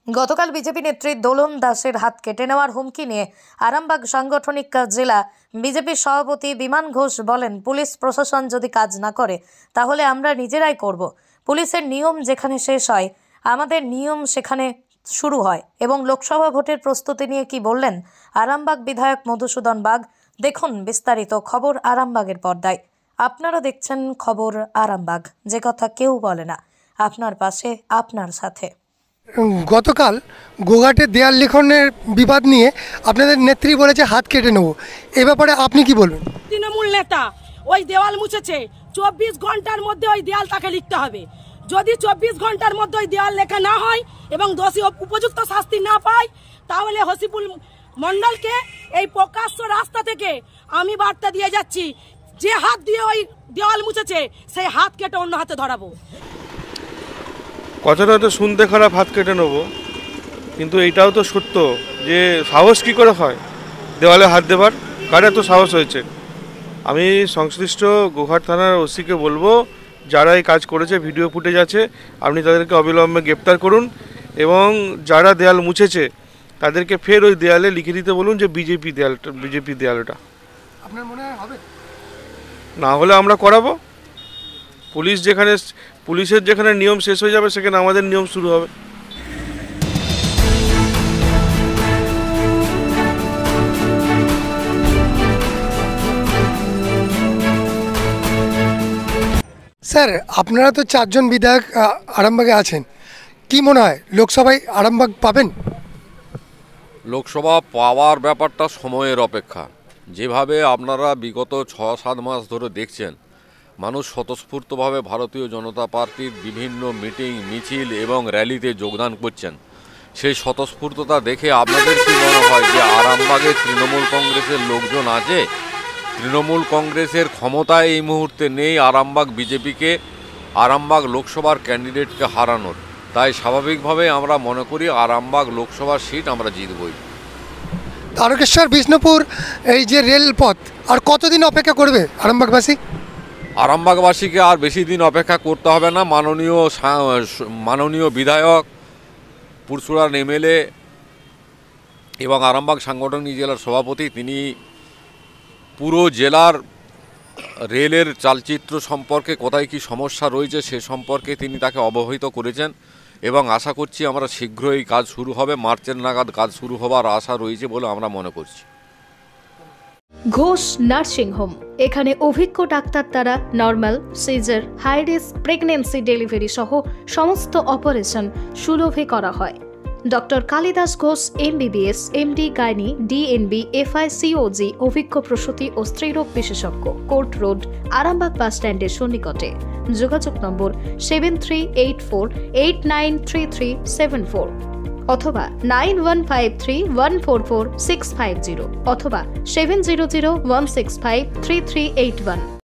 গতকাল বিজেপি নেত্রী দোলন দাসের হাত কেটে নেওয়ার হুমকি নিয়ে আরামবাগ সাংগঠনিক জেলা বিজেপির সভাপতি বিমান ঘোষ বলেন, পুলিশ প্রশাসন যদি কাজ না করে তাহলে আমরা নিজেরাই করব। পুলিশের নিয়ম যেখানে শেষ হয় আমাদের নিয়ম সেখানে শুরু হয়। এবং লোকসভা ভোটের প্রস্তুতি নিয়ে কি বললেন আরামবাগ বিধায়ক মধুসূদন বাগ, দেখুন বিস্তারিত খবর আরামবাগের পর্দায়। আপনারা দেখছেন খবর আরামবাগ, যে কথা কেউ বলে না, আপনার পাশে আপনার সাথে। গতকাল গোঘাটে দেয়াল লিখনের বিবাদ নিয়ে আপনাদের নেত্রী বলেছে হাত কেটে নেব, এ ব্যাপারে আপনি কি বলবেন? তৃণমূল নেতা ওই দেওয়াল মুছেছে, 24 ঘন্টার মধ্যে ওই দেয়াল তাকে লিখতে হবে। যদি 24 ঘন্টার মধ্যে ওই দেওয়াল লেখা না হয় এবং দোষী উপযুক্ত শাস্তি না পায়, তাহলে হসিপুল মন্ডলকে এই প্রকাশ্য রাস্তা থেকে আমি বার্তা দিয়ে যাচ্ছি, যে হাত দিয়ে ওই দেওয়াল মুছেছে সেই হাত কেটে অন্য হাতে ধরাবো। কথাটা তো শুনতে খারাপ, হাত কেটে নেবো, কিন্তু এইটাও তো সত্য যে সাহস কী করে হয় দেওয়ালে হাত দেবার, কার এত সাহস হয়েছে? আমি সংশ্লিষ্ট গোঘাট থানার ওসিকে বলবো, যারা এই কাজ করেছে ভিডিও ফুটেজ আছে, আপনি তাদেরকে অবিলম্বে গ্রেপ্তার করুন এবং যারা দেয়াল মুছেছে তাদেরকে ফের ওই দেয়ালে লিখে দিতে বলুন যে বিজেপি দেয়ালটা। আপনার মনে হয় হবে? না হলে আমরা করাবো। পুলিশের যেখানে নিয়ম শেষ হয়ে যাবে সেখানে আমাদের নিয়ম শুরু হবে। স্যার, আপনারা তো 4 জন বিধায়ক আরামবাগে আছেন, কি মনে হয় লোকসভায় আরামবাগ পাবেন? লোকসভা পাওয়ার ব্যাপারটা সময়ের অপেক্ষা। যেভাবে আপনারা বিগত 6-7 মাস ধরে দেখছেন, মানুষ স্বতঃস্ফূর্তভাবে ভারতীয় জনতা পার্টির বিভিন্ন মিটিং, মিছিল এবং র্যালিতে যোগদান করছেন, সেই স্বতঃস্ফূর্ততা দেখে আপনাদের কি মনে হয় যে আরামবাগে তৃণমূল কংগ্রেসের লোকজন আছে? তৃণমূল কংগ্রেসের ক্ষমতায় এই মুহূর্তে নেই আরামবাগ বিজেপিকে, আরামবাগ লোকসভার ক্যান্ডিডেটকে হারানোর। তাই স্বাভাবিকভাবে আমরা মনে করি আরামবাগ লোকসভার সিট আমরা জিতবই। তারকেশ্বর বিষ্ণুপুর এই যে রেলপথ আর কতদিন অপেক্ষা করবে আরামবাগবাসী? আরামবাগবাসীকে আর বেশি দিন অপেক্ষা করতে হবে না। মাননীয় বিধায়ক, পুরসুরার এমএলএ এবং আরামবাগ সাংগঠনিক জেলার সভাপতি, তিনি পুরো জেলার রেলের চালচিত্র সম্পর্কে কোথায় কি সমস্যা রয়েছে সে সম্পর্কে তিনি তাকে অবহিত করেছেন এবং আশা করছি আমরা শীঘ্রই কাজ শুরু হবে, মার্চের নাগাদ কাজ শুরু হবার আশা রয়েছে বলে আমরা মনে করছি। ঘোষ নার্সিং হোম, এখানে অভিজ্ঞ ডাক্তার দ্বারা normal, caesar, high risk pregnancy, delivery সহ সমস্ত অপারেশন সুলভে করা হয়। Doctor Kalidas Ghosh MBBS, MD gynae, DNB, FICOG, অভিজ্ঞ প্রসূতি ও স্ত্রীরোগ বিশেষজ্ঞ, কোর্ট রোড, আরামবাগ বাস স্ট্যান্ডের সন্নিকটে। যোগাযোগ নম্বর 7384893374 অথবা 9153144650 অথবা 7001653381।